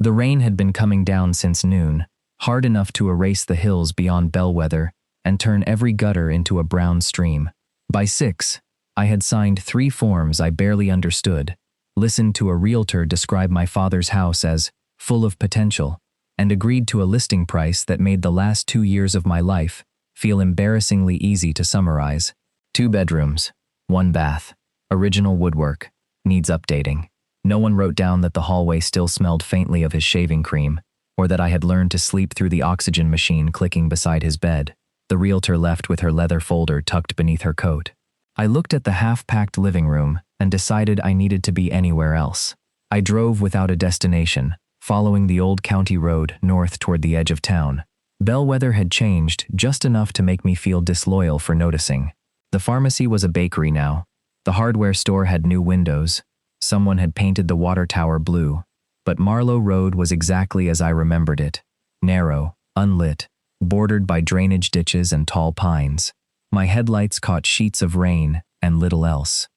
The rain had been coming down since noon, hard enough to erase the hills beyond Bellweather and turn every gutter into a brown stream. By 6, I had signed 3 forms I barely understood, listened to a realtor describe my father's house as full of potential, and agreed to a listing price that made the last 2 years of my life feel embarrassingly easy to summarize. 2 bedrooms, 1 bath, original woodwork, needs updating. No one wrote down that the hallway still smelled faintly of his shaving cream, or that I had learned to sleep through the oxygen machine clicking beside his bed. The realtor left with her leather folder tucked beneath her coat. I looked at the half-packed living room and decided I needed to be anywhere else. I drove without a destination, following the old county road north toward the edge of town. Bellweather had changed just enough to make me feel disloyal for noticing. The pharmacy was a bakery now. The hardware store had new windows. Someone had painted the water tower blue. But Marlowe Road was exactly as I remembered it. Narrow, unlit, bordered by drainage ditches and tall pines. My headlights caught sheets of rain and little else.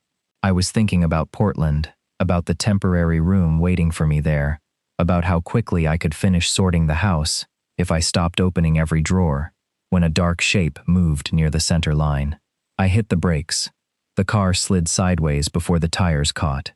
I was thinking about Portland, about the temporary room waiting for me there, about how quickly I could finish sorting the house if I stopped opening every drawer, when a dark shape moved near the center line. I hit the brakes. The car slid sideways before the tires caught.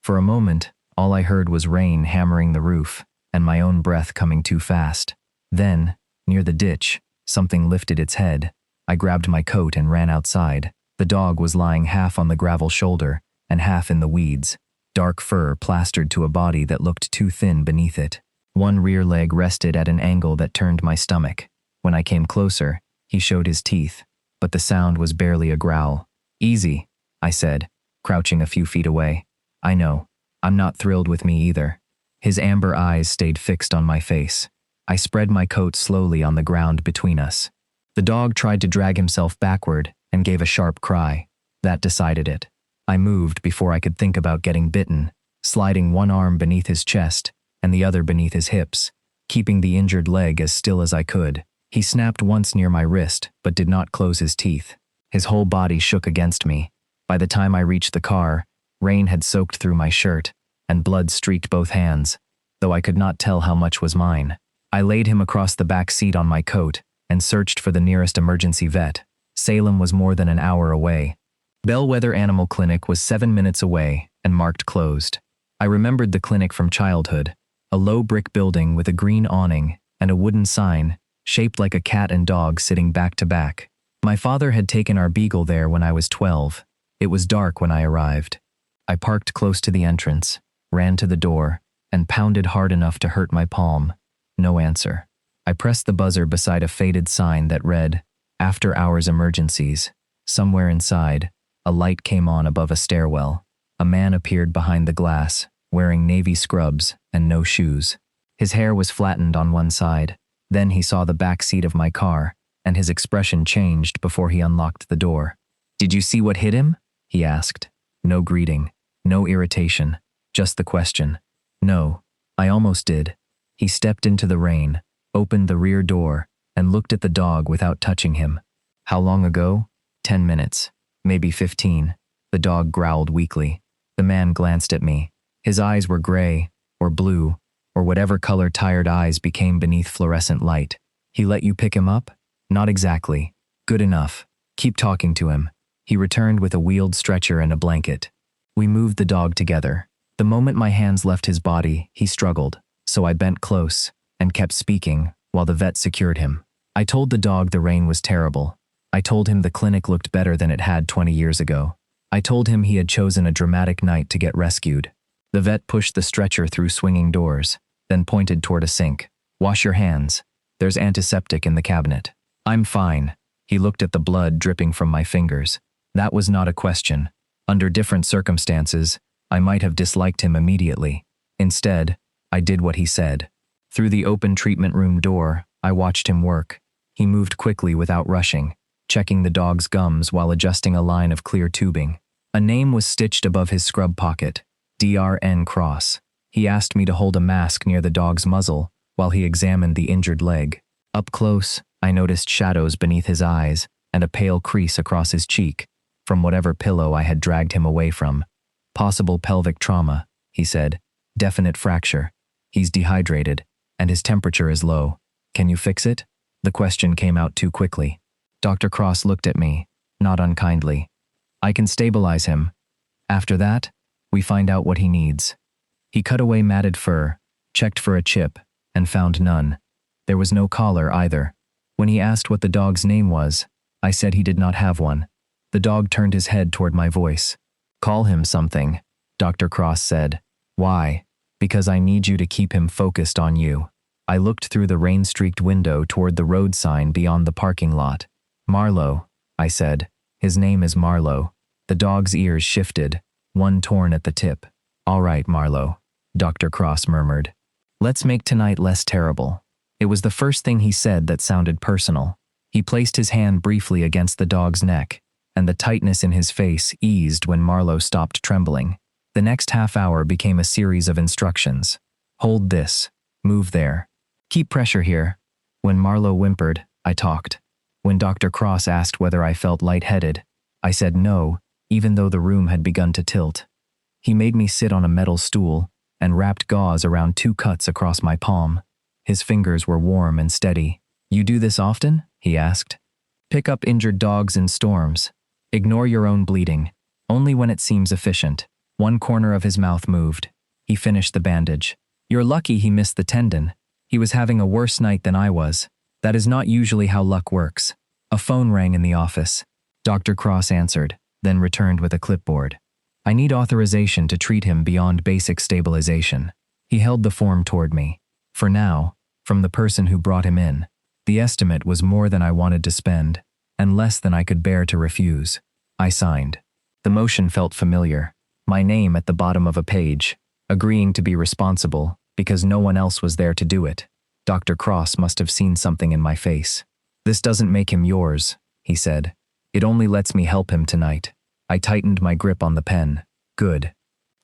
For a moment, all I heard was rain hammering the roof and my own breath coming too fast. Then, near the ditch, something lifted its head. I grabbed my coat and ran outside. The dog was lying half on the gravel shoulder and half in the weeds, dark fur plastered to a body that looked too thin beneath it. One rear leg rested at an angle that turned my stomach. When I came closer, he showed his teeth, but the sound was barely a growl. "Easy," I said, crouching a few feet away. "I know. I'm not thrilled with me either." His amber eyes stayed fixed on my face. I spread my coat slowly on the ground between us. The dog tried to drag himself backward and gave a sharp cry. That decided it. I moved before I could think about getting bitten, sliding one arm beneath his chest and the other beneath his hips, keeping the injured leg as still as I could. He snapped once near my wrist, but did not close his teeth. His whole body shook against me. By the time I reached the car, rain had soaked through my shirt, and blood streaked both hands, though I could not tell how much was mine. I laid him across the back seat on my coat and searched for the nearest emergency vet. Salem was more than an hour away. Bellweather Animal Clinic was 7 minutes away and marked closed. I remembered the clinic from childhood, a low brick building with a green awning and a wooden sign shaped like a cat and dog sitting back to back. My father had taken our beagle there when I was 12. It was dark when I arrived. I parked close to the entrance, ran to the door, and pounded hard enough to hurt my palm. No answer. I pressed the buzzer beside a faded sign that read, "After Hours Emergencies." Somewhere inside, a light came on above a stairwell. A man appeared behind the glass, wearing navy scrubs and no shoes. His hair was flattened on one side. Then he saw the back seat of my car, and his expression changed before he unlocked the door. "Did you see what hit him?" he asked. No greeting, no irritation, just the question. No, I almost did. He stepped into the rain, opened the rear door, and looked at the dog without touching him. "How long ago?" 10 minutes, maybe 15. The dog growled weakly. The man glanced at me. His eyes were gray, or blue, or whatever color tired eyes became beneath fluorescent light. "He let you pick him up?" "Not exactly." "Good enough. Keep talking to him." He returned with a wheeled stretcher and a blanket. We moved the dog together. The moment my hands left his body, he struggled, so I bent close and kept speaking while the vet secured him. I told the dog the rain was terrible. I told him the clinic looked better than it had 20 years ago. I told him he had chosen a dramatic night to get rescued. The vet pushed the stretcher through swinging doors, then pointed toward a sink. "Wash your hands. There's antiseptic in the cabinet." "I'm fine." He looked at the blood dripping from my fingers. That was not a question. Under different circumstances, I might have disliked him immediately. Instead, I did what he said. Through the open treatment room door, I watched him work. He moved quickly without rushing, checking the dog's gums while adjusting a line of clear tubing. A name was stitched above his scrub pocket, Dr. Cross. He asked me to hold a mask near the dog's muzzle while he examined the injured leg. Up close, I noticed shadows beneath his eyes and a pale crease across his cheek, from whatever pillow I had dragged him away from. "Possible pelvic trauma," he said. "Definite fracture." He's dehydrated, and his temperature is low. Can you fix it? The question came out too quickly. Dr. Cross looked at me, not unkindly. I can stabilize him. After that, we find out what he needs. He cut away matted fur, checked for a chip, and found none. There was no collar either. When he asked what the dog's name was, I said he did not have one. The dog turned his head toward my voice. Call him something, Dr. Cross said. Why? Because I need you to keep him focused on you. I looked through the rain-streaked window toward the road sign beyond the parking lot. Marlowe, I said. His name is Marlowe. The dog's ears shifted, one torn at the tip. All right, Marlowe, Dr. Cross murmured. Let's make tonight less terrible. It was the first thing he said that sounded personal. He placed his hand briefly against the dog's neck, and the tightness in his face eased when Marlowe stopped trembling. The next half hour became a series of instructions. Hold this. Move there. Keep pressure here. When Marlowe whimpered, I talked. When Dr. Cross asked whether I felt lightheaded, I said no, even though the room had begun to tilt. He made me sit on a metal stool and wrapped gauze around 2 cuts across my palm. His fingers were warm and steady. You do this often? He asked. Pick up injured dogs in storms. Ignore your own bleeding, only when it seems efficient. One corner of his mouth moved. He finished the bandage. You're lucky he missed the tendon. He was having a worse night than I was. That is not usually how luck works. A phone rang in the office. Dr. Cross answered, then returned with a clipboard. I need authorization to treat him beyond basic stabilization. He held the form toward me. For now, from the person who brought him in. The estimate was more than I wanted to spend, and less than I could bear to refuse. I signed. The motion felt familiar. My name at the bottom of a page, agreeing to be responsible because no one else was there to do it. Dr. Cross must have seen something in my face. This doesn't make him yours, he said. It only lets me help him tonight. I tightened my grip on the pen. Good.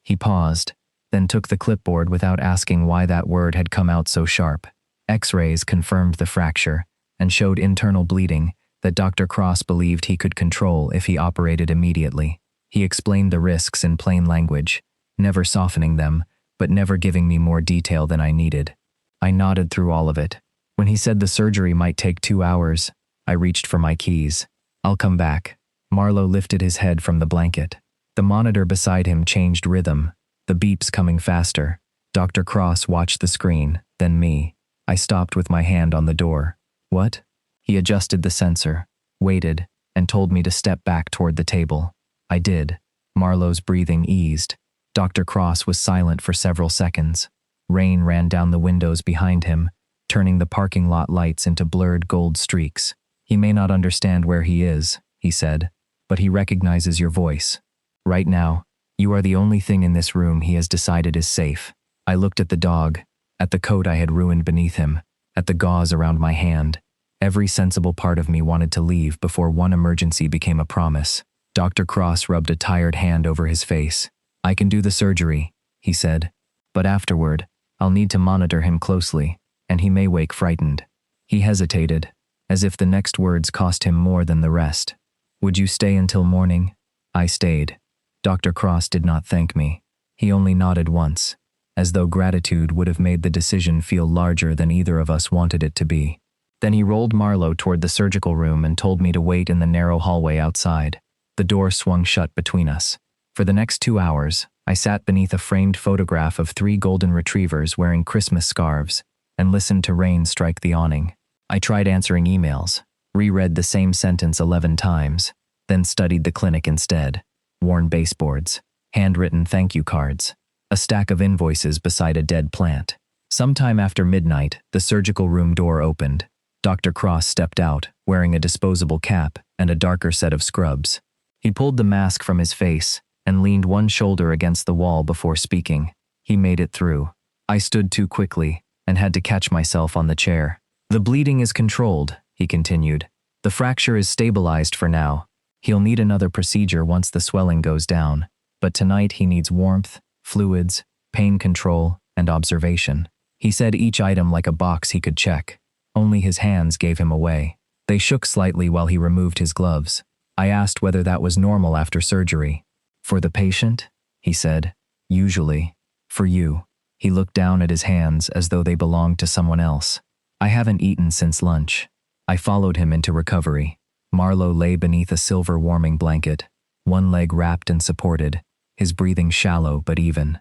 He paused, then took the clipboard without asking why that word had come out so sharp. X-rays confirmed the fracture and showed internal bleeding that Dr. Cross believed he could control if he operated immediately. He explained the risks in plain language, never softening them, but never giving me more detail than I needed. I nodded through all of it. When he said the surgery might take 2 hours, I reached for my keys. I'll come back. Marlowe lifted his head from the blanket. The monitor beside him changed rhythm, the beeps coming faster. Dr. Cross watched the screen, then me. I stopped with my hand on the door. What? He adjusted the sensor, waited, and told me to step back toward the table. I did. Marlowe's breathing eased. Dr. Cross was silent for several seconds. Rain ran down the windows behind him, turning the parking lot lights into blurred gold streaks. He may not understand where he is, he said, but he recognizes your voice. Right now, you are the only thing in this room he has decided is safe. I looked at the dog, at the coat I had ruined beneath him, at the gauze around my hand. Every sensible part of me wanted to leave before one emergency became a promise. Dr. Cross rubbed a tired hand over his face. I can do the surgery, he said, but afterward, I'll need to monitor him closely, and he may wake frightened. He hesitated, as if the next words cost him more than the rest. Would you stay until morning? I stayed. Dr. Cross did not thank me. He only nodded once, as though gratitude would have made the decision feel larger than either of us wanted it to be. Then he rolled Marlowe toward the surgical room and told me to wait in the narrow hallway outside. The door swung shut between us. For the next 2 hours, I sat beneath a framed photograph of 3 golden retrievers wearing Christmas scarves and listened to rain strike the awning. I tried answering emails, reread the same sentence 11 times, then studied the clinic instead. Worn baseboards, handwritten thank you cards, a stack of invoices beside a dead plant. Sometime after midnight, the surgical room door opened. Dr. Cross stepped out, wearing a disposable cap and a darker set of scrubs. He pulled the mask from his face and leaned one shoulder against the wall before speaking. He made it through. I stood too quickly and had to catch myself on the chair. The bleeding is controlled, he continued. The fracture is stabilized for now. He'll need another procedure once the swelling goes down, but tonight he needs warmth, fluids, pain control, and observation. He said each item like a box he could check. Only his hands gave him away. They shook slightly while he removed his gloves. I asked whether that was normal after surgery. For the patient, he said. Usually. For you. He looked down at his hands as though they belonged to someone else. I haven't eaten since lunch. I followed him into recovery. Marlowe lay beneath a silver warming blanket, one leg wrapped and supported, his breathing shallow but even.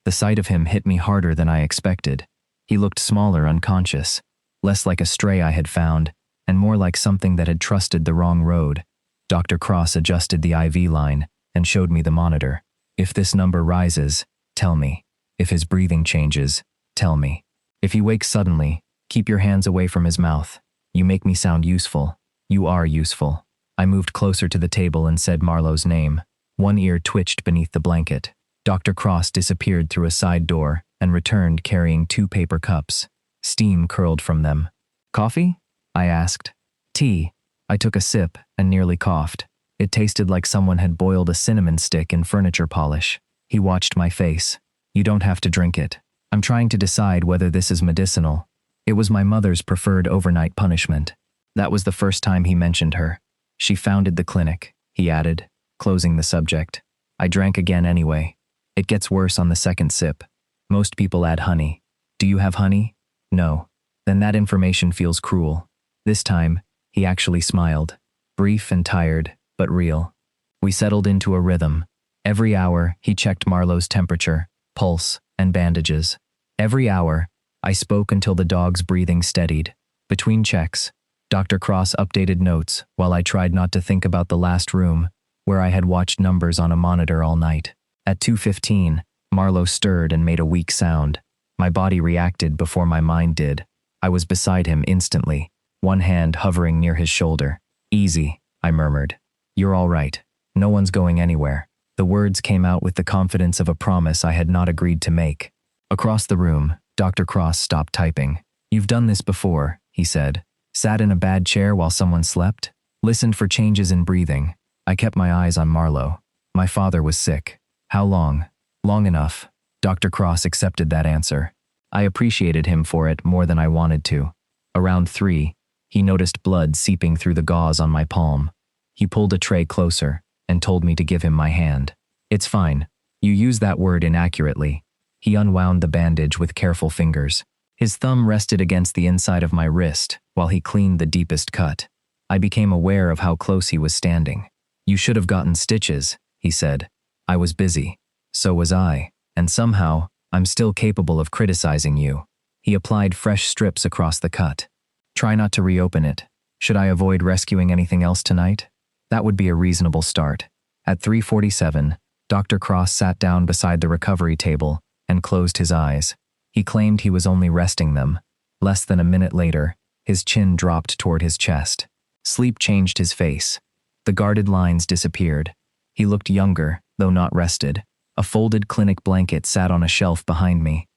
The sight of him hit me harder than I expected. He looked smaller, unconscious, less like a stray I had found, and more like something that had trusted the wrong road. Dr. Cross adjusted the IV line and showed me the monitor. If this number rises, tell me. If his breathing changes, tell me. If he wakes suddenly, keep your hands away from his mouth. You make me sound useful. You are useful. I moved closer to the table and said Marlowe's name. One ear twitched beneath the blanket. Dr. Cross disappeared through a side door and returned carrying 2 paper cups. Steam curled from them. Coffee? I asked. Tea. I took a sip and nearly coughed. It tasted like someone had boiled a cinnamon stick in furniture polish. He watched my face. You don't have to drink it. I'm trying to decide whether this is medicinal. It was my mother's preferred overnight punishment. That was the first time he mentioned her. She founded the clinic, he added, closing the subject. I drank again anyway. It gets worse on the second sip. Most people add honey. Do you have honey? No. Then that information feels cruel. This time, he actually smiled. Brief and tired, but real. We settled into a rhythm. Every hour, he checked Marlowe's temperature, pulse, and bandages. Every hour, I spoke until the dog's breathing steadied. Between checks, Dr. Cross updated notes while I tried not to think about the last room, where I had watched numbers on a monitor all night. At 2:15, Marlowe stirred and made a weak sound. My body reacted before my mind did. I was beside him instantly, one hand hovering near his shoulder. Easy, I murmured. You're all right. No one's going anywhere. The words came out with the confidence of a promise I had not agreed to make. Across the room, Dr. Cross stopped typing. You've done this before, he said. Sat in a bad chair while someone slept? Listened for changes in breathing. I kept my eyes on Marlowe. My father was sick. How long? Long enough. Dr. Cross accepted that answer. I appreciated him for it more than I wanted to. Around 3, he noticed blood seeping through the gauze on my palm. He pulled a tray closer and told me to give him my hand. It's fine. You use that word inaccurately. He unwound the bandage with careful fingers. His thumb rested against the inside of my wrist while he cleaned the deepest cut. I became aware of how close he was standing. You should have gotten stitches, he said. I was busy. So was I. And somehow, I'm still capable of criticizing you. He applied fresh strips across the cut. Try not to reopen it. Should I avoid rescuing anything else tonight? That would be a reasonable start. At 3:47, Dr. Cross sat down beside the recovery table and closed his eyes. He claimed he was only resting them. Less than a minute later, his chin dropped toward his chest. Sleep changed his face. The guarded lines disappeared. He looked younger, though not rested. A folded clinic blanket sat on a shelf behind me.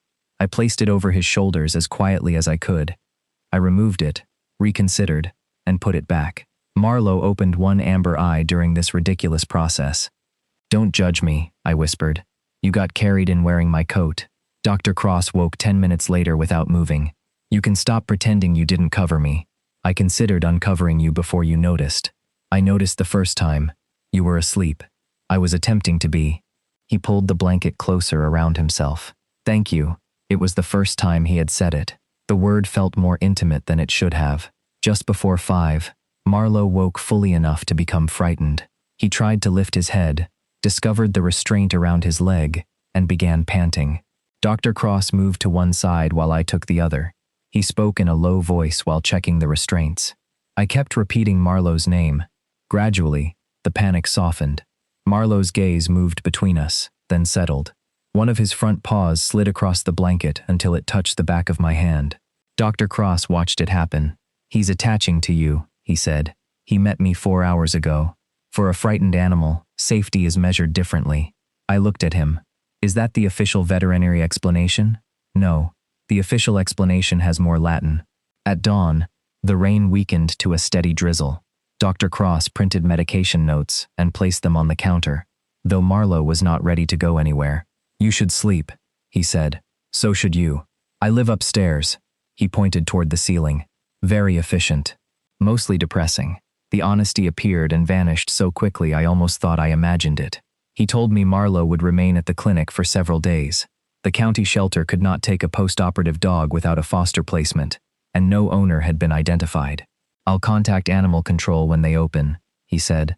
I placed it over his shoulders as quietly as I could. I removed it, reconsidered, and put it back. Marlowe opened one amber eye during this ridiculous process. Don't judge me, I whispered. You got carried in wearing my coat. Dr. Cross woke 10 minutes later without moving. You can stop pretending you didn't cover me. I considered uncovering you before you noticed. I noticed the first time. You were asleep. I was attempting to be. He pulled the blanket closer around himself. Thank you. It was the first time he had said it. The word felt more intimate than it should have. Just before 5, Marlowe woke fully enough to become frightened. He tried to lift his head, discovered the restraint around his leg, and began panting. Dr. Cross moved to one side while I took the other. He spoke in a low voice while checking the restraints. I kept repeating Marlowe's name. Gradually, the panic softened. Marlowe's gaze moved between us, then settled. One of his front paws slid across the blanket until it touched the back of my hand. Dr. Cross watched it happen. He's attaching to you, he said. He met me 4 hours ago. For a frightened animal, safety is measured differently. I looked at him. Is that the official veterinary explanation? No. The official explanation has more Latin. At dawn, the rain weakened to a steady drizzle. Dr. Cross printed medication notes and placed them on the counter, though Marlowe was not ready to go anywhere. You should sleep, he said. So should you. I live upstairs. He pointed toward the ceiling. Very efficient. Mostly depressing. The honesty appeared and vanished so quickly I almost thought I imagined it. He told me Marlowe would remain at the clinic for several days. The county shelter could not take a post-operative dog without a foster placement, and no owner had been identified. "I'll contact animal control when they open," he said.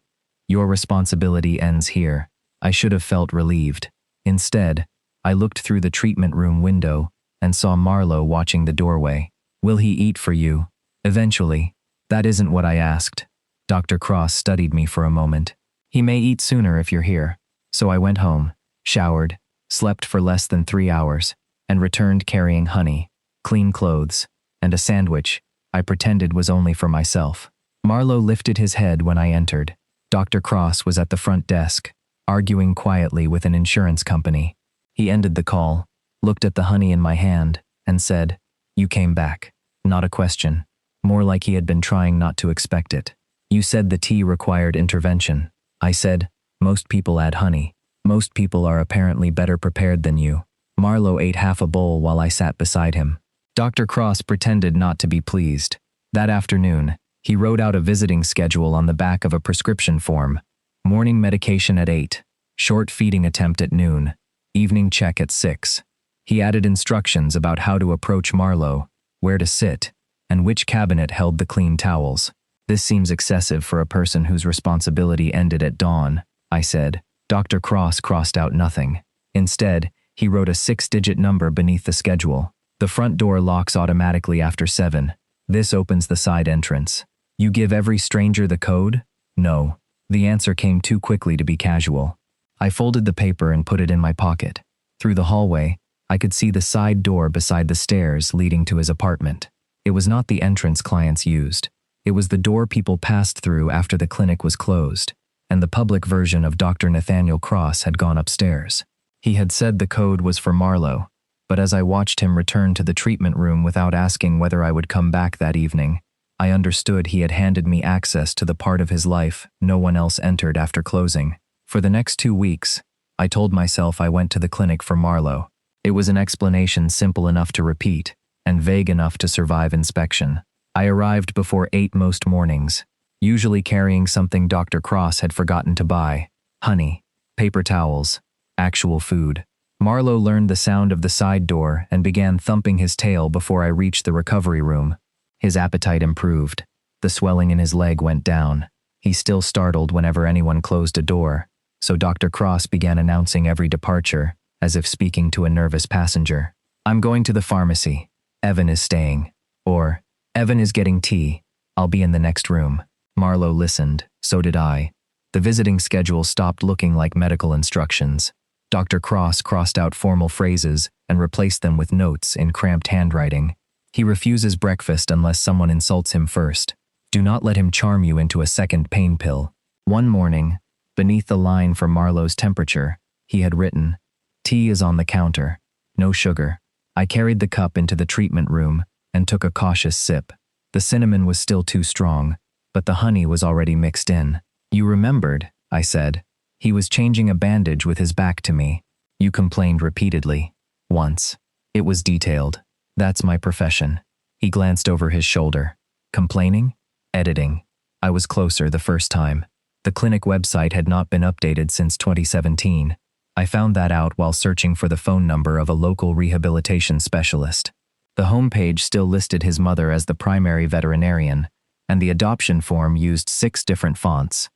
"Your responsibility ends here." I should have felt relieved. Instead, I looked through the treatment room window and saw Marlowe watching the doorway. "Will he eat for you?" "Eventually." "That isn't what I asked." Dr. Cross studied me for a moment. "He may eat sooner if you're here." So I went home, showered, slept for less than 3 hours, and returned carrying honey, clean clothes, and a sandwich I pretended was only for myself. Marlowe lifted his head when I entered. Dr. Cross was at the front desk, arguing quietly with an insurance company. He ended the call, looked at the honey in my hand, and said, "You came back." Not a question. More like he had been trying not to expect it. "You said the tea required intervention." I said, "Most people add honey. Most people are apparently better prepared than you." Marlowe ate half a bowl while I sat beside him. Dr. Cross pretended not to be pleased. That afternoon, he wrote out a visiting schedule on the back of a prescription form. Morning medication at 8, short feeding attempt at noon, evening check at 6. He added instructions about how to approach Marlowe, where to sit, and which cabinet held the clean towels. "This seems excessive for a person whose responsibility ended at dawn," I said. Dr. Cross crossed out nothing. Instead, he wrote a 6-digit number beneath the schedule. "The front door locks automatically after 7. This opens the side entrance." "You give every stranger the code?" "No." The answer came too quickly to be casual. I folded the paper and put it in my pocket. Through the hallway, I could see the side door beside the stairs leading to his apartment. It was not the entrance clients used. It was the door people passed through after the clinic was closed, and the public version of Dr. Nathaniel Cross had gone upstairs. He had said the code was for Marlowe, but as I watched him return to the treatment room without asking whether I would come back that evening, I understood he had handed me access to the part of his life no one else entered after closing. For the next 2 weeks, I told myself I went to the clinic for Marlowe. It was an explanation simple enough to repeat, and vague enough to survive inspection. I arrived before 8 most mornings, usually carrying something Dr. Cross had forgotten to buy: honey, paper towels, actual food. Marlowe learned the sound of the side door and began thumping his tail before I reached the recovery room. His appetite improved. The swelling in his leg went down. He still startled whenever anyone closed a door, so Dr. Cross began announcing every departure, as if speaking to a nervous passenger. "I'm going to the pharmacy. Evan is staying." Or, "Evan is getting tea. I'll be in the next room." Marlowe listened, so did I. The visiting schedule stopped looking like medical instructions. Dr. Cross crossed out formal phrases and replaced them with notes in cramped handwriting. "He refuses breakfast unless someone insults him first. Do not let him charm you into a second pain pill." One morning, beneath the line for Marlowe's temperature, he had written, "Tea is on the counter. No sugar." I carried the cup into the treatment room and took a cautious sip. The cinnamon was still too strong, but the honey was already mixed in. "You remembered," I said. "He was changing a bandage with his back to me. You complained repeatedly." "Once. It was detailed. That's my profession." He glanced over his shoulder. "Complaining?" "Editing. I was closer the first time. The clinic website had not been updated since 2017. I found that out while searching for the phone number of a local rehabilitation specialist. The homepage still listed his mother as the primary veterinarian, and the adoption form used 6 different fonts.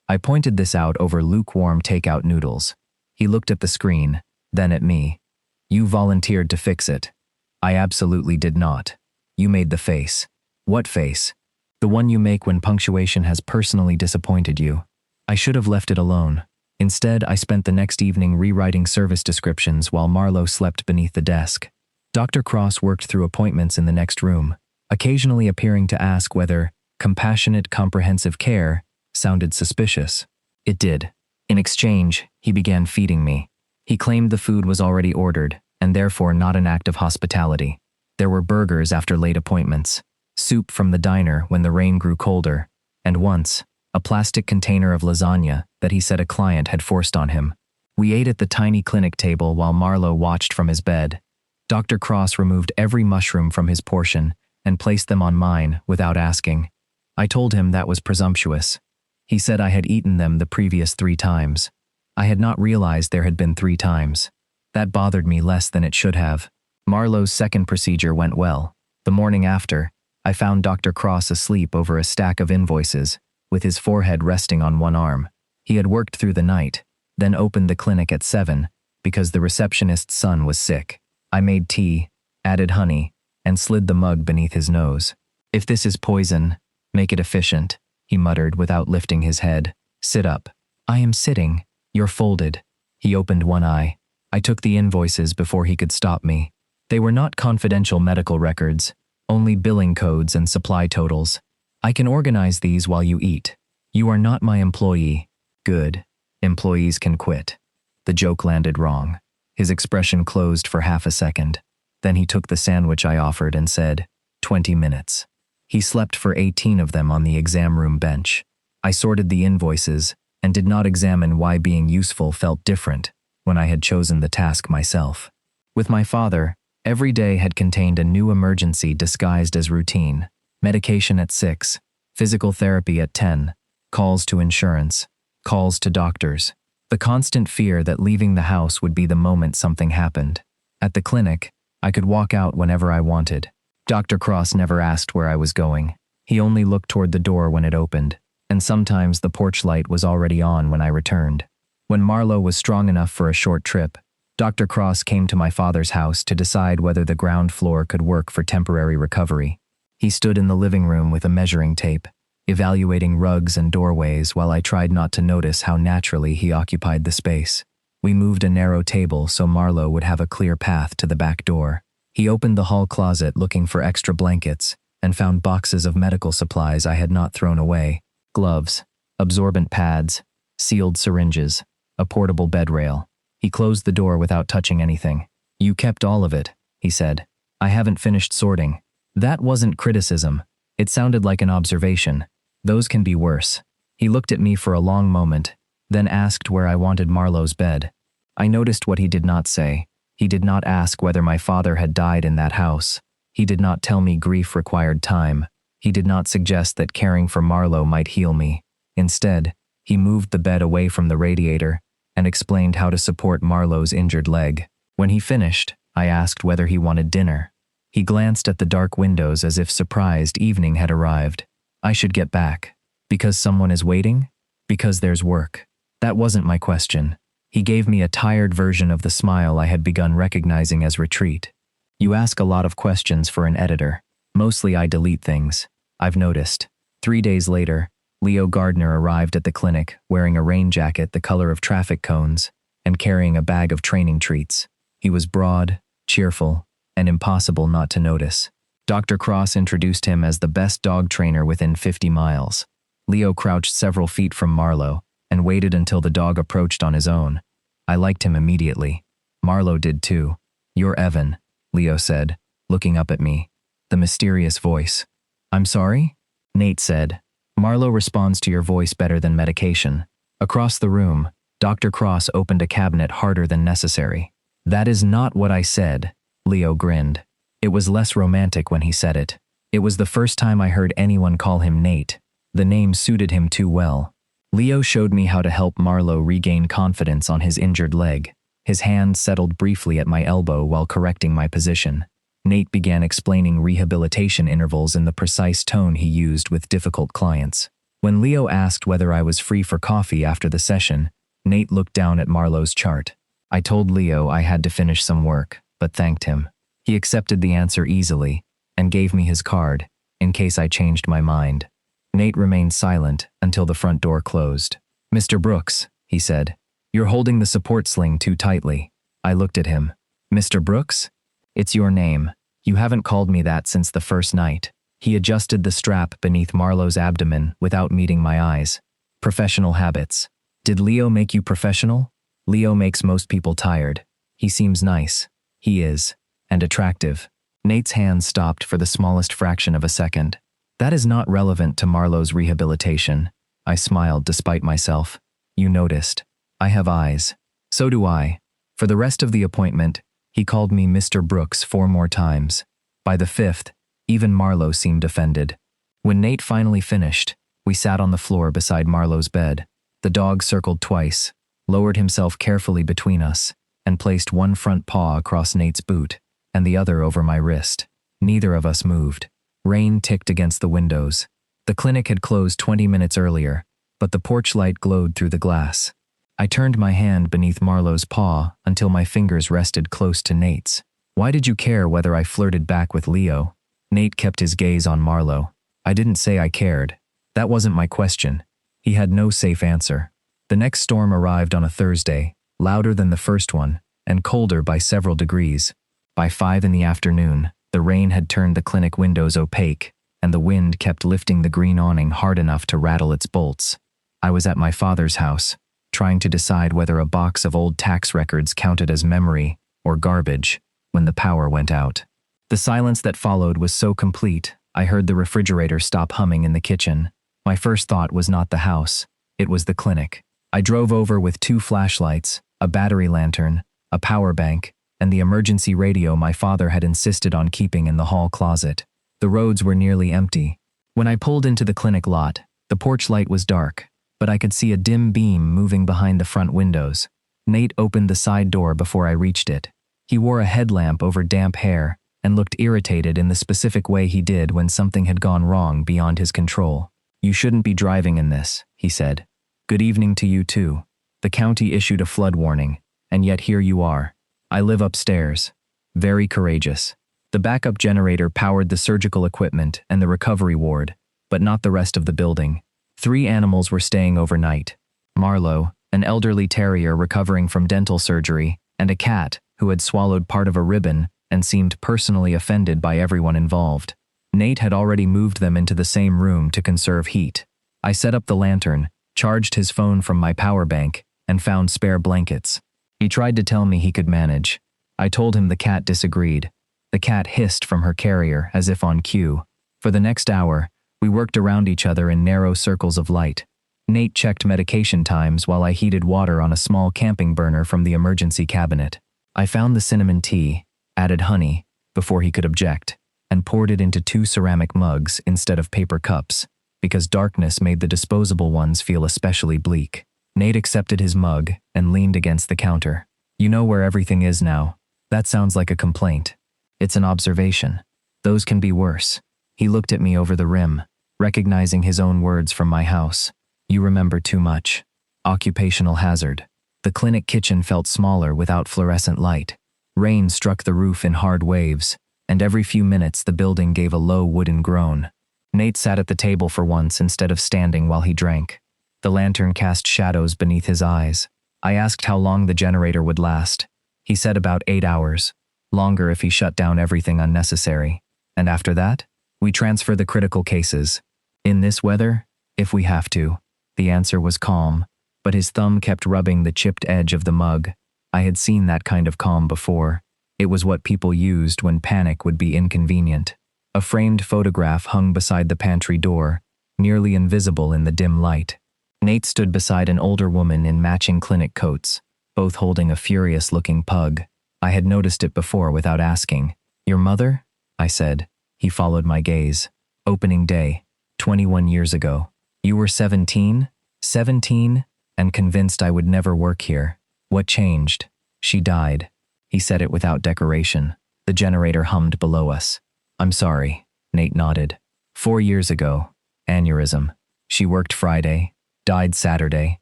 I pointed this out over lukewarm takeout noodles. He looked at the screen, then at me. "You volunteered to fix it." "I absolutely did not." "You made the face." "What face?" "The one you make when punctuation has personally disappointed you." I should have left it alone. Instead, I spent the next evening rewriting service descriptions while Marlowe slept beneath the desk. Dr. Cross worked through appointments in the next room, occasionally appearing to ask whether "compassionate comprehensive care" sounded suspicious. It did. In exchange, he began feeding me. He claimed the food was already ordered, and therefore not an act of hospitality. There were burgers after late appointments, soup from the diner when the rain grew colder, and once, a plastic container of lasagna that he said a client had forced on him. We ate at the tiny clinic table while Marlowe watched from his bed. Dr. Cross removed every mushroom from his portion and placed them on mine without asking. I told him that was presumptuous. He said I had eaten them the previous 3 times. I had not realized there had been 3 times. That bothered me less than it should have. Marlowe's second procedure went well. The morning after, I found Dr. Cross asleep over a stack of invoices, with his forehead resting on one arm. He had worked through the night, then opened the clinic at 7, because the receptionist's son was sick. I made tea, added honey, and slid the mug beneath his nose. "If this is poison, make it efficient," he muttered without lifting his head. "Sit up." "I am sitting." "You're folded." He opened one eye. I took the invoices before he could stop me. They were not confidential medical records, only billing codes and supply totals. "I can organize these while you eat. You are not my employee." "Good. Employees can quit." The joke landed wrong. His expression closed for half a second. Then he took the sandwich I offered and said, 20 minutes. He slept for 18 of them on the exam room bench. I sorted the invoices and did not examine why being useful felt different when I had chosen the task myself. With my father, every day had contained a new emergency disguised as routine. Medication at 6, physical therapy at 10, calls to insurance, calls to doctors. The constant fear that leaving the house would be the moment something happened. At the clinic, I could walk out whenever I wanted. Dr. Cross never asked where I was going. He only looked toward the door when it opened, and sometimes the porch light was already on when I returned. When Marlowe was strong enough for a short trip, Dr. Cross came to my father's house to decide whether the ground floor could work for temporary recovery. He stood in the living room with a measuring tape, evaluating rugs and doorways while I tried not to notice how naturally he occupied the space. We moved a narrow table so Marlowe would have a clear path to the back door. He opened the hall closet looking for extra blankets and found boxes of medical supplies I had not thrown away: gloves, absorbent pads, sealed syringes, a portable bed rail. He closed the door without touching anything. "You kept all of it," he said. "I haven't finished sorting." That wasn't criticism. It sounded like an observation. "Those can be worse." He looked at me for a long moment, then asked where I wanted Marlowe's bed. I noticed what he did not say. He did not ask whether my father had died in that house. He did not tell me grief required time. He did not suggest that caring for Marlowe might heal me. Instead, he moved the bed away from the radiator and explained how to support Marlowe's injured leg. When he finished, I asked whether he wanted dinner. He glanced at the dark windows as if surprised evening had arrived. "I should get back." "Because someone is waiting?" "Because there's work." That wasn't my question. He gave me a tired version of the smile I had begun recognizing as retreat. "You ask a lot of questions for an editor. Mostly I delete things. I've noticed." 3 days later, Leo Gardner arrived at the clinic wearing a rain jacket the color of traffic cones and carrying a bag of training treats. He was broad, cheerful, and impossible not to notice. Dr. Cross introduced him as the best dog trainer within 50 miles. Leo crouched several feet from Marlowe and waited until the dog approached on his own. I liked him immediately. Marlowe did too. "You're Evan," Leo said, looking up at me. The mysterious voice. "I'm sorry?" Nate said. "Marlowe responds to your voice better than medication." Across the room, Dr. Cross opened a cabinet harder than necessary. "That is not what I said," Leo grinned. It was less romantic when he said it. It was the first time I heard anyone call him Nate. The name suited him too well. Leo showed me how to help Marlowe regain confidence on his injured leg. His hand settled briefly at my elbow while correcting my position. Nate began explaining rehabilitation intervals in the precise tone he used with difficult clients. When Leo asked whether I was free for coffee after the session, Nate looked down at Marlowe's chart. I told Leo I had to finish some work, but thanked him. He accepted the answer easily and gave me his card, in case I changed my mind. Nate remained silent until the front door closed. "Mr. Brooks," he said, "you're holding the support sling too tightly." I looked at him. "Mr. Brooks? It's your name. You haven't called me that since the first night." He adjusted the strap beneath Marlowe's abdomen without meeting my eyes. "Professional habits." "Did Leo make you professional?" "Leo makes most people tired. He seems nice." "He is. And attractive." Nate's hand stopped for the smallest fraction of a second. "That is not relevant to Marlowe's rehabilitation." I smiled despite myself. "You noticed. I have eyes." "So do I." For the rest of the appointment, he called me Mr. Brooks 4 more times. By the 5th, even Marlowe seemed offended. When Nate finally finished, we sat on the floor beside Marlowe's bed. The dog circled twice, lowered himself carefully between us, and placed one front paw across Nate's boot and the other over my wrist. Neither of us moved. Rain ticked against the windows. The clinic had closed 20 minutes earlier, but the porch light glowed through the glass. I turned my hand beneath Marlowe's paw until my fingers rested close to Nate's. "Why did you care whether I flirted back with Leo?" Nate kept his gaze on Marlowe. "I didn't say I cared. That wasn't my question." He had no safe answer. The next storm arrived on a Thursday, louder than the first one, and colder by several degrees. By 5 in the afternoon, the rain had turned the clinic windows opaque, and the wind kept lifting the green awning hard enough to rattle its bolts. I was at my father's house, trying to decide whether a box of old tax records counted as memory or garbage, when the power went out. The silence that followed was so complete, I heard the refrigerator stop humming in the kitchen. My first thought was not the house, it was the clinic. I drove over with 2 flashlights, a battery lantern, a power bank, and the emergency radio my father had insisted on keeping in the hall closet. The roads were nearly empty. When I pulled into the clinic lot, the porch light was dark, but I could see a dim beam moving behind the front windows. Nate opened the side door before I reached it. He wore a headlamp over damp hair and looked irritated in the specific way he did when something had gone wrong beyond his control. "You shouldn't be driving in this," he said. "Good evening to you too. The county issued a flood warning, and yet here you are. I live upstairs." Very courageous. The backup generator powered the surgical equipment and the recovery ward, but not the rest of the building. 3 animals were staying overnight. Marlowe, an elderly terrier recovering from dental surgery, and a cat who had swallowed part of a ribbon and seemed personally offended by everyone involved. Nate had already moved them into the same room to conserve heat. I set up the lantern, charged his phone from my power bank, and found spare blankets. He tried to tell me he could manage. I told him the cat disagreed. The cat hissed from her carrier as if on cue. For the next hour, we worked around each other in narrow circles of light. Nate checked medication times while I heated water on a small camping burner from the emergency cabinet. I found the cinnamon tea, added honey, before he could object, and poured it into 2 ceramic mugs instead of paper cups, because darkness made the disposable ones feel especially bleak. Nate accepted his mug and leaned against the counter. "You know where everything is now. That sounds like a complaint. It's an observation. Those can be worse." He looked at me over the rim, recognizing his own words from my house. "You remember too much. Occupational hazard." The clinic kitchen felt smaller without fluorescent light. Rain struck the roof in hard waves, and every few minutes the building gave a low wooden groan. Nate sat at the table for once instead of standing while he drank. The lantern cast shadows beneath his eyes. I asked how long the generator would last. He said about 8 hours, longer if he shut down everything unnecessary. "And after that, we transfer the critical cases. In this weather, if we have to." The answer was calm, but his thumb kept rubbing the chipped edge of the mug. I had seen that kind of calm before. It was what people used when panic would be inconvenient. A framed photograph hung beside the pantry door, nearly invisible in the dim light. Nate stood beside an older woman in matching clinic coats, both holding a furious-looking pug. I had noticed it before without asking. "Your mother?" I said. He followed my gaze. "Opening day, 21 years ago. You were 17? 17? And convinced I would never work here. What changed?" "She died." He said it without decoration. The generator hummed below us. "I'm sorry," Nate nodded. 4 years ago. Aneurysm. She worked Friday, died Saturday,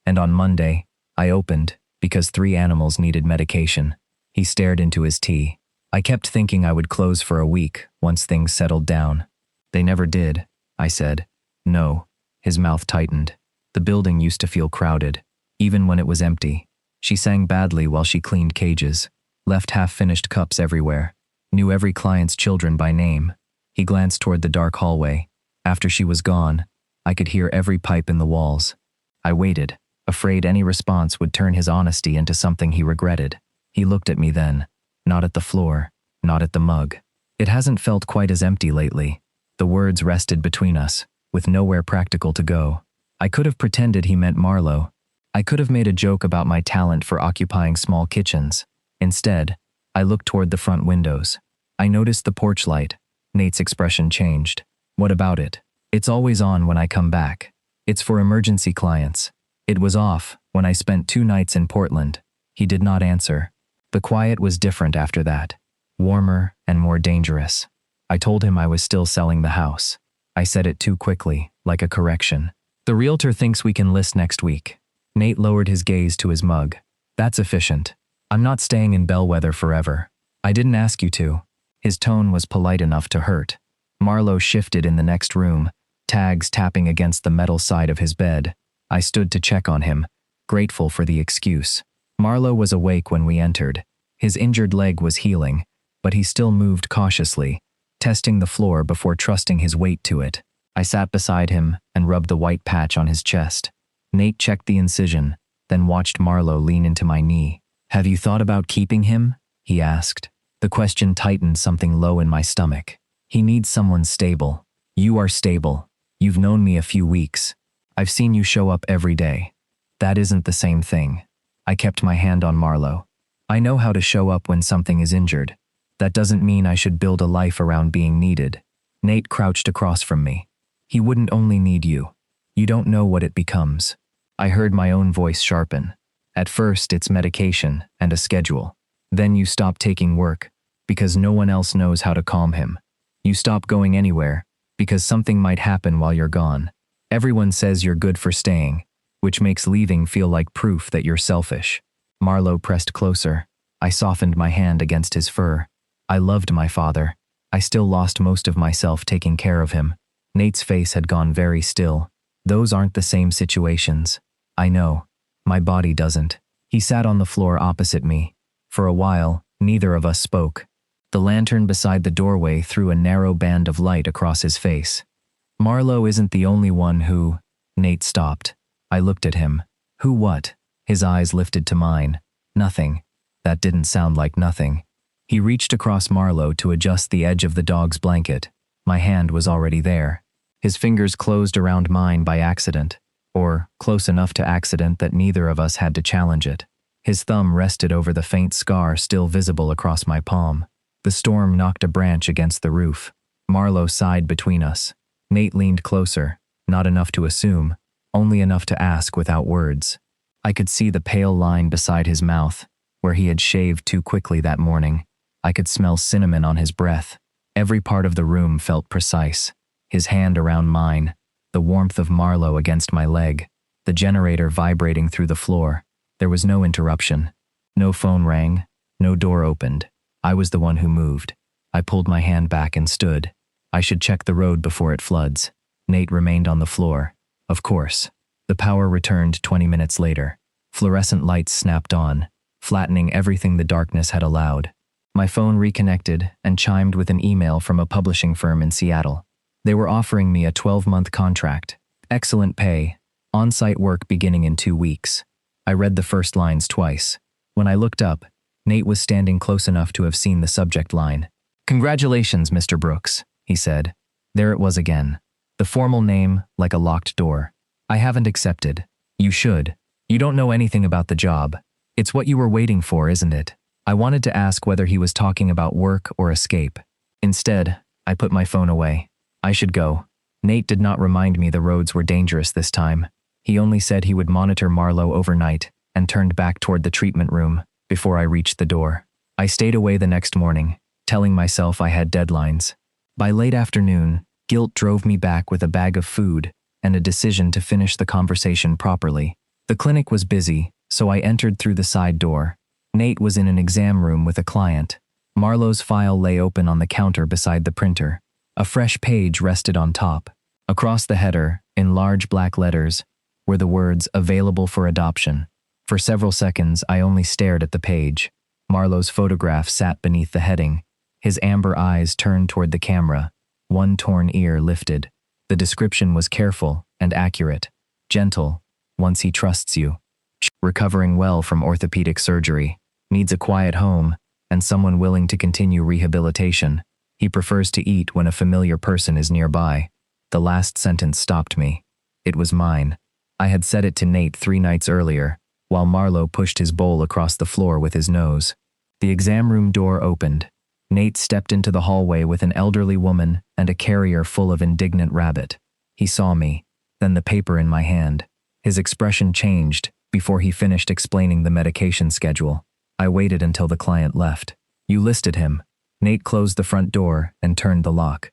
and on Monday, I opened because 3 animals needed medication. He stared into his tea. I kept thinking I would close for a week once things settled down. "They never did," I said. "No." His mouth tightened. The building used to feel crowded, even when it was empty. She sang badly while she cleaned cages, left half-finished cups everywhere, knew every client's children by name. He glanced toward the dark hallway. After she was gone, I could hear every pipe in the walls. I waited, afraid any response would turn his honesty into something he regretted. He looked at me then, not at the floor, not at the mug. "It hasn't felt quite as empty lately." The words rested between us, with nowhere practical to go. I could have pretended he meant Marlowe. I could have made a joke about my talent for occupying small kitchens. Instead, I looked toward the front windows. I noticed the porch light. Nate's expression changed. "What about it?" "It's always on when I come back. It's for emergency clients. It was off when I spent 2 nights in Portland." He did not answer. The quiet was different after that, warmer and more dangerous. I told him I was still selling the house. I said it too quickly, like a correction. The realtor thinks we can list next week. Nate lowered his gaze to his mug. That's efficient. I'm not staying in Bellweather forever. I didn't ask you to. His tone was polite enough to hurt. Marlowe shifted in the next room, tags tapping against the metal side of his bed. I stood to check on him, grateful for the excuse. Marlowe was awake when we entered. His injured leg was healing, but he still moved cautiously, testing the floor before trusting his weight to it. I sat beside him and rubbed the white patch on his chest. Nate checked the incision, then watched Marlowe lean into my knee. Have you thought about keeping him? He asked. The question tightened something low in my stomach. He needs someone stable. You are stable. You've known me a few weeks. I've seen you show up every day. That isn't the same thing. I kept my hand on Marlowe. I know how to show up when something is injured. That doesn't mean I should build a life around being needed. Nate crouched across from me. He wouldn't only need you. You don't know what it becomes. I heard my own voice sharpen. At first, it's medication and a schedule. Then you stop taking work because no one else knows how to calm him. You stop going anywhere because something might happen while you're gone. Everyone says you're good for staying, which makes leaving feel like proof that you're selfish. Marlowe pressed closer. I softened my hand against his fur. I loved my father. I still lost most of myself taking care of him. Nate's face had gone very still. Those aren't the same situations. I know. My body doesn't. He sat on the floor opposite me. For a while, neither of us spoke. The lantern beside the doorway threw a narrow band of light across his face. Marlowe isn't the only one who… Nate stopped. I looked at him. Who what? His eyes lifted to mine. Nothing. That didn't sound like nothing. He reached across Marlowe to adjust the edge of the dog's blanket. My hand was already there. His fingers closed around mine by accident, or close enough to accident that neither of us had to challenge it. His thumb rested over the faint scar still visible across my palm. The storm knocked a branch against the roof. Marlowe sighed between us. Nate leaned closer, not enough to assume, only enough to ask without words. I could see the pale line beside his mouth, where he had shaved too quickly that morning. I could smell cinnamon on his breath. Every part of the room felt precise. His hand around mine, the warmth of Marlowe against my leg, the generator vibrating through the floor. There was no interruption. No phone rang, no door opened. I was the one who moved. I pulled my hand back and stood. I should check the road before it floods. Nate remained on the floor. Of course. The power returned 20 minutes later. Fluorescent lights snapped on, flattening everything the darkness had allowed. My phone reconnected and chimed with an email from a publishing firm in Seattle. They were offering me a 12-month contract, excellent pay, on-site work beginning in 2 weeks. I read the first lines twice. When I looked up, Nate was standing close enough to have seen the subject line. "Congratulations, Mr. Brooks," he said. There it was again. The formal name, like a locked door. "I haven't accepted. You should. You don't know anything about the job. It's what you were waiting for, isn't it?" I wanted to ask whether he was talking about work or escape. Instead, I put my phone away. I should go. Nate did not remind me the roads were dangerous this time. He only said he would monitor Marlowe overnight and turned back toward the treatment room before I reached the door. I stayed away the next morning, telling myself I had deadlines. By late afternoon, guilt drove me back with a bag of food and a decision to finish the conversation properly. The clinic was busy, so I entered through the side door. Nate was in an exam room with a client. Marlowe's file lay open on the counter beside the printer. A fresh page rested on top. Across the header, in large black letters, were the words "Available for adoption." For several seconds, I only stared at the page. Marlowe's photograph sat beneath the heading. His amber eyes turned toward the camera, one torn ear lifted. The description was careful and accurate. Gentle, once he trusts you. Recovering well from orthopedic surgery. Needs a quiet home and someone willing to continue rehabilitation. He prefers to eat when a familiar person is nearby. The last sentence stopped me. It was mine. I had said it to Nate 3 nights earlier, while Marlowe pushed his bowl across the floor with his nose. The exam room door opened. Nate stepped into the hallway with an elderly woman and a carrier full of indignant rabbit. He saw me, then the paper in my hand. His expression changed before he finished explaining the medication schedule. I waited until the client left. You listed him. Nate closed the front door and turned the lock.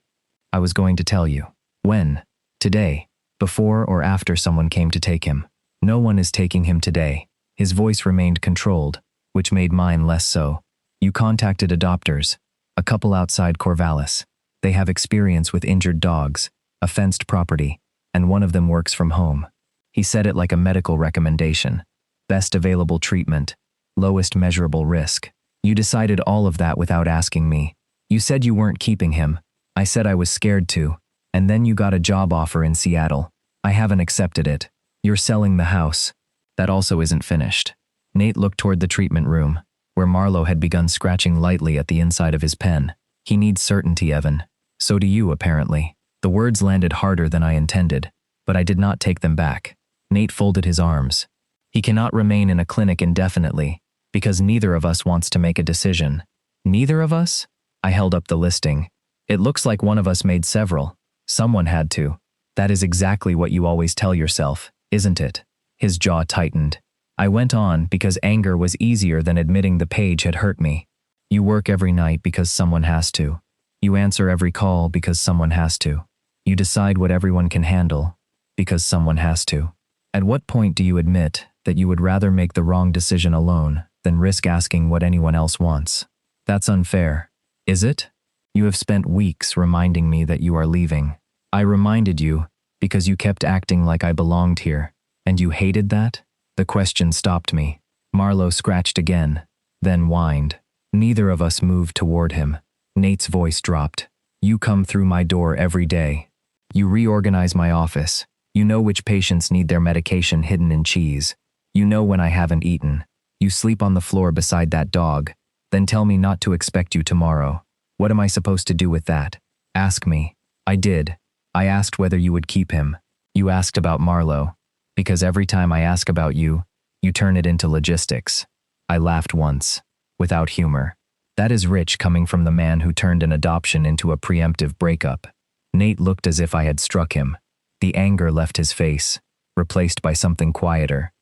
I was going to tell you. When? Today. Before or after someone came to take him. No one is taking him today. His voice remained controlled, which made mine less so. You contacted adopters, a couple outside Corvallis. They have experience with injured dogs, a fenced property, and one of them works from home. He said it like a medical recommendation. Best available treatment, lowest measurable risk. You decided all of that without asking me. You said you weren't keeping him. I said I was scared to. And then you got a job offer in Seattle. I haven't accepted it. You're selling the house. That also isn't finished. Nate looked toward the treatment room, where Marlowe had begun scratching lightly at the inside of his pen. He needs certainty, Evan. So do you, apparently. The words landed harder than I intended, but I did not take them back. Nate folded his arms. He cannot remain in a clinic indefinitely, because neither of us wants to make a decision. Neither of us? I held up the listing. It looks like one of us made several. Someone had to. That is exactly what you always tell yourself, isn't it? His jaw tightened. I went on because anger was easier than admitting the page had hurt me. You work every night because someone has to. You answer every call because someone has to. You decide what everyone can handle because someone has to. At what point do you admit that you would rather make the wrong decision alone than risk asking what anyone else wants? That's unfair, is it? You have spent weeks reminding me that you are leaving. I reminded you because you kept acting like I belonged here, and you hated that? The question stopped me. Marlowe scratched again, then whined. Neither of us moved toward him. Nate's voice dropped. You come through my door every day. You reorganize my office. You know which patients need their medication hidden in cheese. You know when I haven't eaten. You sleep on the floor beside that dog, then tell me not to expect you tomorrow. What am I supposed to do with that? Ask me. I did. I asked whether you would keep him. You asked about Marlowe. Because every time I ask about you, you turn it into logistics. I laughed once, without humor. That is rich coming from the man who turned an adoption into a preemptive breakup. Nate looked as if I had struck him. The anger left his face, replaced by something quieter.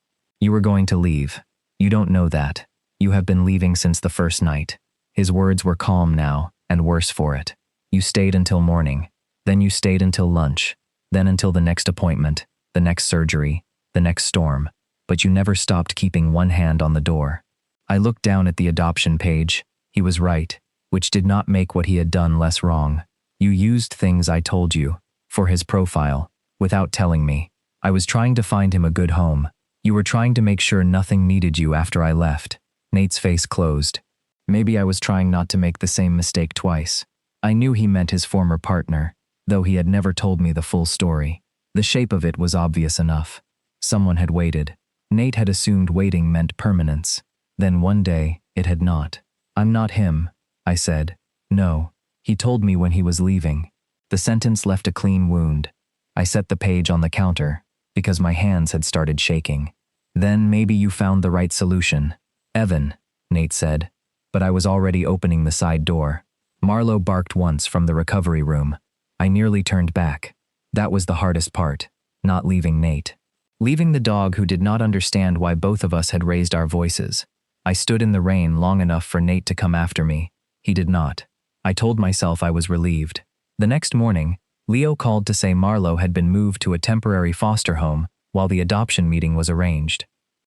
You were going to leave. You don't know that. You have been leaving since the first night. His words were calm now, and worse for it. You stayed until morning. Then you stayed until lunch. Then until the next appointment, the next surgery, the next storm. But you never stopped keeping one hand on the door. I looked down at the adoption page. He was right, which did not make what he had done less wrong. You used things I told you, for his profile, without telling me. I was trying to find him a good home. You were trying to make sure nothing needed you after I left. Nate's face closed. Maybe I was trying not to make the same mistake twice. I knew he meant his former partner, though he had never told me the full story. The shape of it was obvious enough. Someone had waited. Nate had assumed waiting meant permanence. Then one day, it had not. I'm not him, I said. No. He told me when he was leaving. The sentence left a clean wound. I set the page on the counter, because my hands had started shaking. Then maybe you found the right solution. Evan, Nate said. But I was already opening the side door. Marlowe barked once from the recovery room. I nearly turned back. That was the hardest part, not leaving Nate. Leaving the dog who did not understand why both of us had raised our voices. I stood in the rain long enough for Nate to come after me. He did not. I told myself I was relieved. The next morning, Leo called to say Marlowe had been moved to a temporary foster home while the adoption meeting was arranged.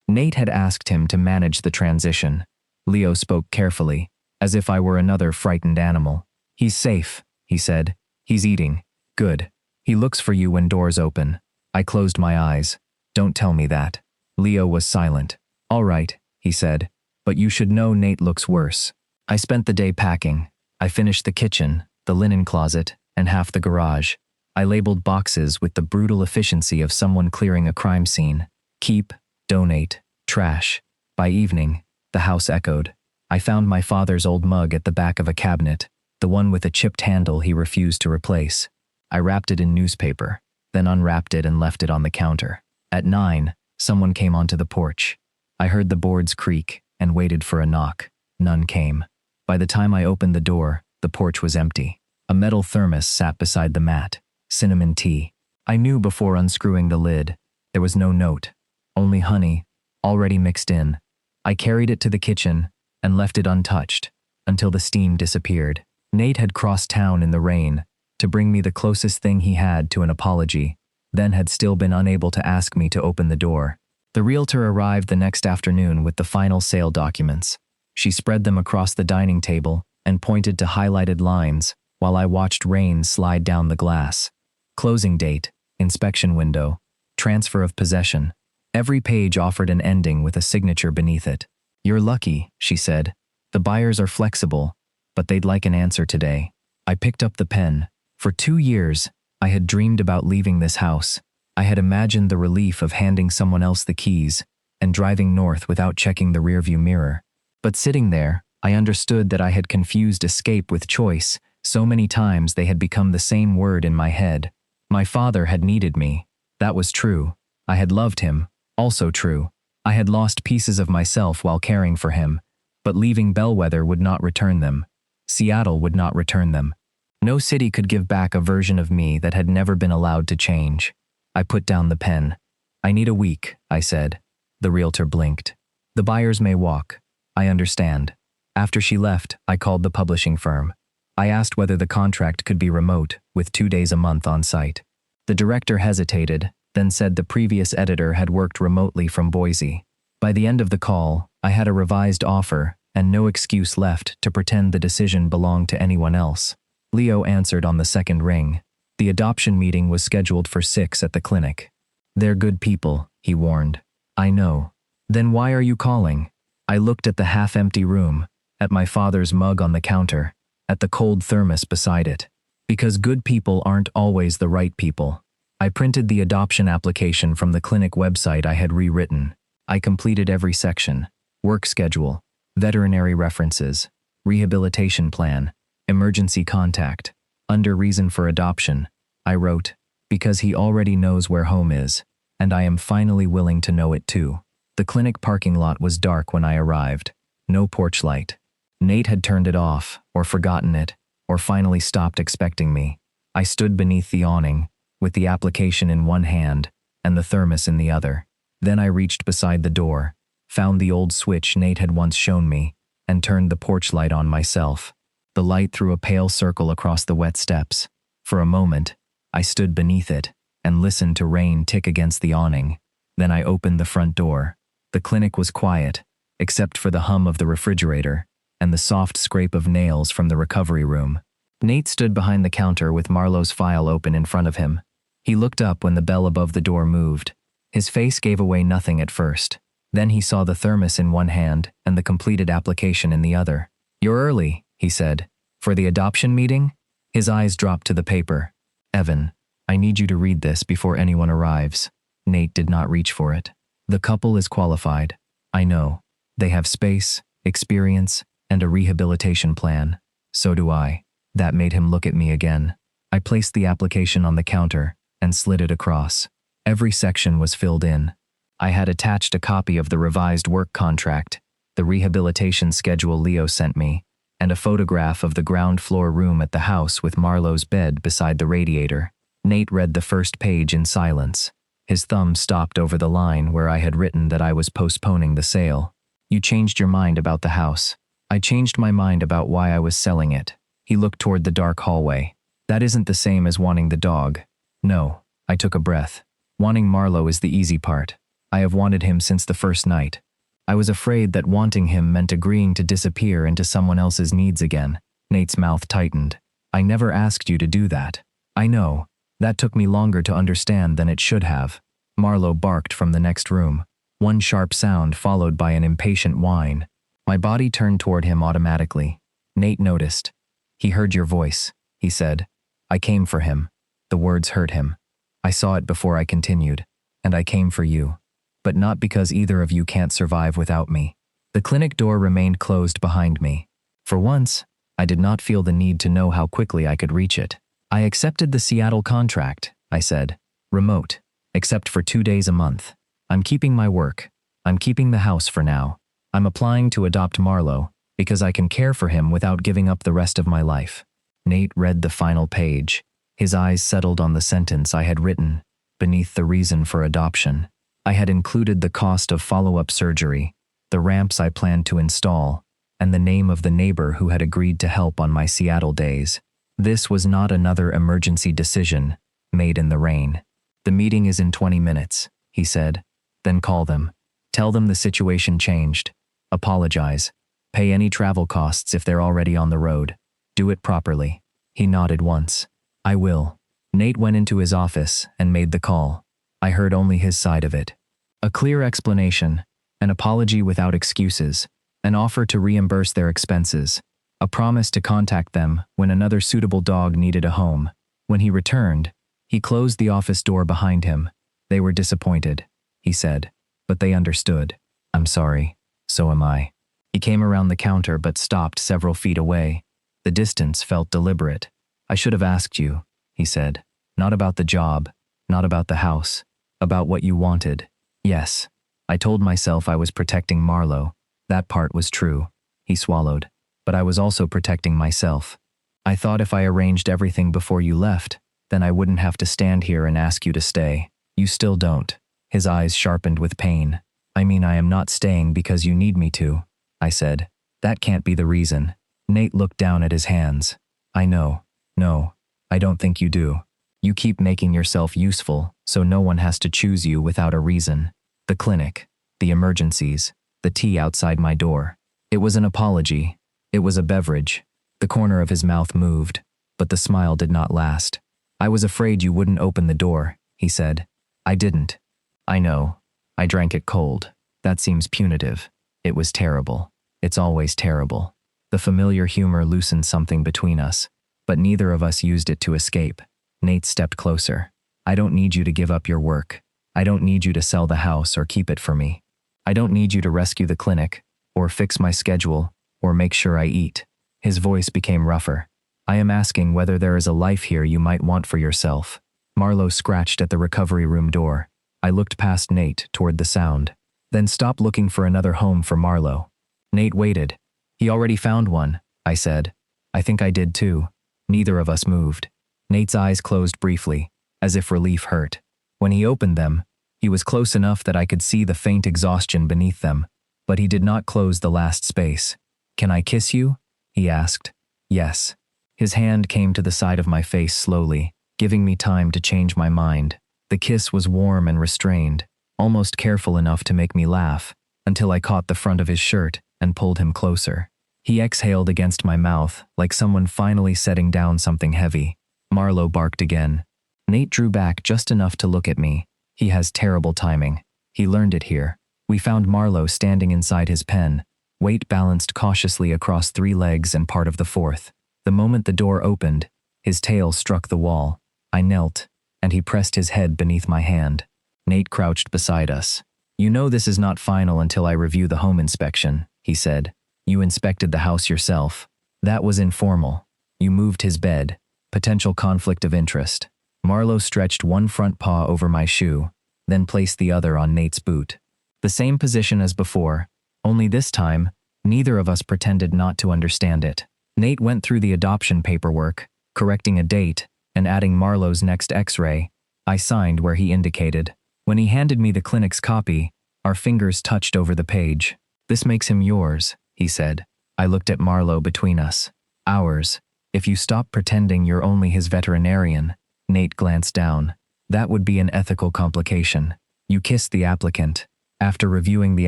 Nate had asked him to manage the transition. Leo spoke carefully, as if I were another frightened animal. He's safe, he said. He's eating. Good. He looks for you when doors open. I closed my eyes. Don't tell me that. Leo was silent. All right, he said. But you should know Nate looks worse. I spent the day packing. I finished the kitchen, the linen closet, and half the garage. I labeled boxes with the brutal efficiency of someone clearing a crime scene. Keep, donate, trash. By evening, the house echoed. I found my father's old mug at the back of a cabinet, the one with a chipped handle he refused to replace. I wrapped it in newspaper, then unwrapped it and left it on the counter. At 9, someone came onto the porch. I heard the boards creak and waited for a knock. None came. By the time I opened the door, the porch was empty. A metal thermos sat beside the mat. Cinnamon tea. I knew before unscrewing the lid. There was no note. Only honey, already mixed in. I carried it to the kitchen, and left it untouched until the steam disappeared. Nate had crossed town in the rain to bring me the closest thing he had to an apology, then had still been unable to ask me to open the door. The realtor arrived the next afternoon with the final sale documents. She spread them across the dining table and pointed to highlighted lines while I watched rain slide down the glass. Closing date, inspection window, transfer of possession. Every page offered an ending with a signature beneath it. "You're lucky," she said. "The buyers are flexible, but they'd like an answer today." I picked up the pen. For 2 years, I had dreamed about leaving this house. I had imagined the relief of handing someone else the keys and driving north without checking the rearview mirror. But sitting there, I understood that I had confused escape with choice. So many times they had become the same word in my head. My father had needed me. That was true. I had loved him. Also true. I had lost pieces of myself while caring for him. But leaving Bellweather would not return them. Seattle would not return them. No city could give back a version of me that had never been allowed to change. I put down the pen. "I need a week," I said. The realtor blinked. "The buyers may walk. I understand." After she left, I called the publishing firm. I asked whether the contract could be remote, with 2 days a month on site. The director hesitated, then said the previous editor had worked remotely from Boise. By the end of the call, I had a revised offer and no excuse left to pretend the decision belonged to anyone else. Leo answered on the second ring. The adoption meeting was scheduled for 6 at the clinic. "They're good people," he warned. "I know." "Then why are you calling?" I looked at the half-empty room, at my father's mug on the counter, at the cold thermos beside it. Because good people aren't always the right people. I printed the adoption application from the clinic website I had rewritten. I completed every section: work schedule, veterinary references, rehabilitation plan, emergency contact. Under reason for adoption, I wrote, "Because he already knows where home is, and I am finally willing to know it too." The clinic parking lot was dark when I arrived. No porch light. Nate had turned it off, or forgotten it, or finally stopped expecting me. I stood beneath the awning, with the application in one hand and the thermos in the other. Then I reached beside the door, found the old switch Nate had once shown me, and turned the porch light on myself. The light threw a pale circle across the wet steps. For a moment, I stood beneath it and listened to rain tick against the awning. Then I opened the front door. The clinic was quiet, except for the hum of the refrigerator and the soft scrape of nails from the recovery room. Nate stood behind the counter with Marlowe's file open in front of him. He looked up when the bell above the door moved. His face gave away nothing at first. Then he saw the thermos in one hand and the completed application in the other. "You're early," he said. "For the adoption meeting?" His eyes dropped to the paper. "Evan, I need you to read this before anyone arrives." Nate did not reach for it. "The couple is qualified. I know. They have space, experience, and a rehabilitation plan. So do I." That made him look at me again. I placed the application on the counter and slid it across. Every section was filled in. I had attached a copy of the revised work contract, the rehabilitation schedule Leo sent me, and a photograph of the ground floor room at the house with Marlowe's bed beside the radiator. Nate read the first page in silence. His thumb stopped over the line where I had written that I was postponing the sale. "You changed your mind about the house." "I changed my mind about why I was selling it." He looked toward the dark hallway. "That isn't the same as wanting the dog." "No." I took a breath. "Wanting Marlowe is the easy part. I have wanted him since the first night. I was afraid that wanting him meant agreeing to disappear into someone else's needs again." Nate's mouth tightened. "I never asked you to do that." "I know. That took me longer to understand than it should have." Marlowe barked from the next room. One sharp sound followed by an impatient whine. My body turned toward him automatically. Nate noticed. "He heard your voice," he said. "I came for him." The words hurt him. "I saw it before I continued, and I came for you. But not because either of you can't survive without me." The clinic door remained closed behind me. For once, I did not feel the need to know how quickly I could reach it. "I accepted the Seattle contract," I said. "Remote, except for 2 days a month. I'm keeping my work. I'm keeping the house for now. I'm applying to adopt Marlowe because I can care for him without giving up the rest of my life." Nate read the final page. His eyes settled on the sentence I had written beneath the reason for adoption. I had included the cost of follow-up surgery, the ramps I planned to install, and the name of the neighbor who had agreed to help on my Seattle days. This was not another emergency decision made in the rain. "The meeting is in 20 minutes, he said. "Then call them. Tell them the situation changed. Apologize. Pay any travel costs if they're already on the road. Do it properly." He nodded once. "I will." Nate went into his office and made the call. I heard only his side of it. A clear explanation, an apology without excuses, an offer to reimburse their expenses, a promise to contact them when another suitable dog needed a home. When he returned, he closed the office door behind him. "They were disappointed," he said, "but they understood." "I'm sorry. So am I." He came around the counter but stopped several feet away. The distance felt deliberate. "I should have asked you," he said. "Not about the job, not about the house, about what you wanted." "Yes." I told myself I was protecting Marlowe. That part was true. He swallowed. "But I was also protecting myself. I thought if I arranged everything before you left, then I wouldn't have to stand here and ask you to stay. You still don't." His eyes sharpened with pain. "I mean, I am not staying because you need me to," I said. "That can't be the reason." Nate looked down at his hands. "I know. No, I don't think you do. You keep making yourself useful so no one has to choose you without a reason. The clinic, the emergencies, the tea outside my door." It was an apology. It was a beverage. The corner of his mouth moved, but the smile did not last. "I was afraid you wouldn't open the door," he said. "I didn't." "I know. I drank it cold. That seems punitive. It was terrible. It's always terrible." The familiar humor loosened something between us, but neither of us used it to escape. Nate stepped closer. "I don't need you to give up your work. I don't need you to sell the house or keep it for me. I don't need you to rescue the clinic, or fix my schedule, or make sure I eat." His voice became rougher. "I am asking whether there is a life here you might want for yourself." Marlowe scratched at the recovery room door. I looked past Nate toward the sound. "Then stop looking for another home for Marlowe." Nate waited. "He already found one," I said. "I think I did too." Neither of us moved. Nate's eyes closed briefly, as if relief hurt. When he opened them, he was close enough that I could see the faint exhaustion beneath them, but he did not close the last space. "Can I kiss you?" he asked. "Yes." His hand came to the side of my face slowly, giving me time to change my mind. The kiss was warm and restrained, almost careful enough to make me laugh, until I caught the front of his shirt and pulled him closer. He exhaled against my mouth like someone finally setting down something heavy. Marlowe barked again. Nate drew back just enough to look at me. He has terrible timing. He learned it here. We found Marlowe standing inside his pen, weight balanced cautiously across 3 legs and part of the 4th. The moment the door opened, his tail struck the wall. I knelt, and he pressed his head beneath my hand. Nate crouched beside us. "You know this is not final until I review the home inspection," he said. "You inspected the house yourself. That was informal. You moved his bed. Potential conflict of interest." Marlowe stretched one front paw over my shoe, then placed the other on Nate's boot. The same position as before, only this time, neither of us pretended not to understand it. Nate went through the adoption paperwork, correcting a date and adding Marlowe's next X-ray. I signed where he indicated. When he handed me the clinic's copy, our fingers touched over the page. "This makes him yours," he said. I looked at Marlowe between us. "Ours. If you stop pretending you're only his veterinarian." Nate glanced down. "That would be an ethical complication." You kissed the applicant. After reviewing the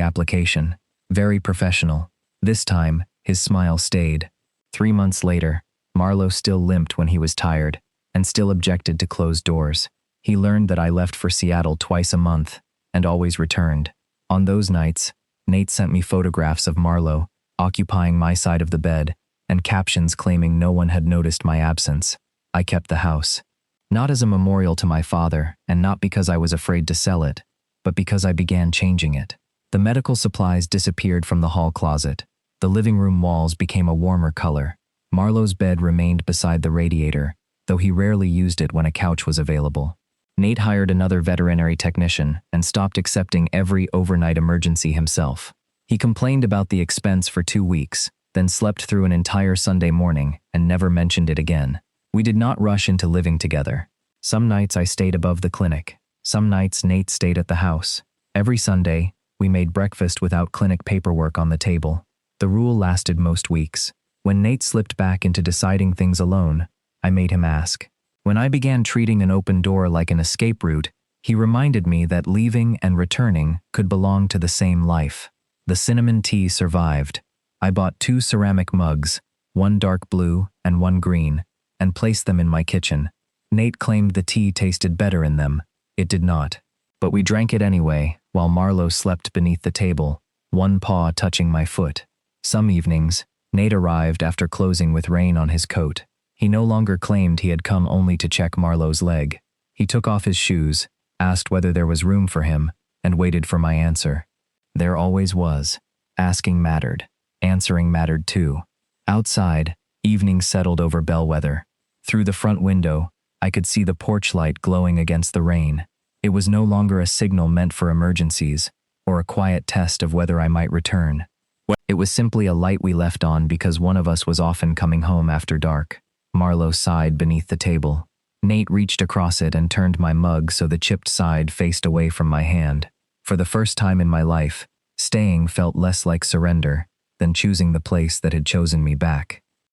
application. Very professional. This time, his smile stayed. 3 months later, Marlowe still limped when he was tired, and still objected to closed doors. He learned that I left for Seattle twice a month, and always returned. On those nights, Nate sent me photographs of Marlowe, occupying my side of the bed, and captions claiming no one had noticed my absence. I kept the house. Not as a memorial to my father, and not because I was afraid to sell it, but because I began changing it. The medical supplies disappeared from the hall closet. The living room walls became a warmer color. Marlowe's bed remained beside the radiator, though he rarely used it when a couch was available. Nate hired another veterinary technician and stopped accepting every overnight emergency himself. He complained about the expense for 2 weeks, then slept through an entire Sunday morning and never mentioned it again. We did not rush into living together. Some nights I stayed above the clinic. Some nights Nate stayed at the house. Every Sunday, we made breakfast without clinic paperwork on the table. The rule lasted most weeks. When Nate slipped back into deciding things alone, I made him ask. When I began treating an open door like an escape route, he reminded me that leaving and returning could belong to the same life. The cinnamon tea survived. I bought 2 ceramic mugs, one dark blue and one green, and placed them in my kitchen. Nate claimed the tea tasted better in them. It did not. But we drank it anyway, while Marlowe slept beneath the table, one paw touching my foot. Some evenings, Nate arrived after closing with rain on his coat. He no longer claimed he had come only to check Marlowe's leg. He took off his shoes, asked whether there was room for him, and waited for my answer. There always was. Asking mattered. Answering mattered too. Outside, evening settled over Bellweather. Through the front window, I could see the porch light glowing against the rain. It was no longer a signal meant for emergencies, or a quiet test of whether I might return. It was simply a light we left on because one of us was often coming home after dark. Marlowe sighed beneath the table. Nate reached across it and turned my mug so the chipped side faced away from my hand. For the first time in my life, staying felt less like surrender than choosing the place that had chosen me back.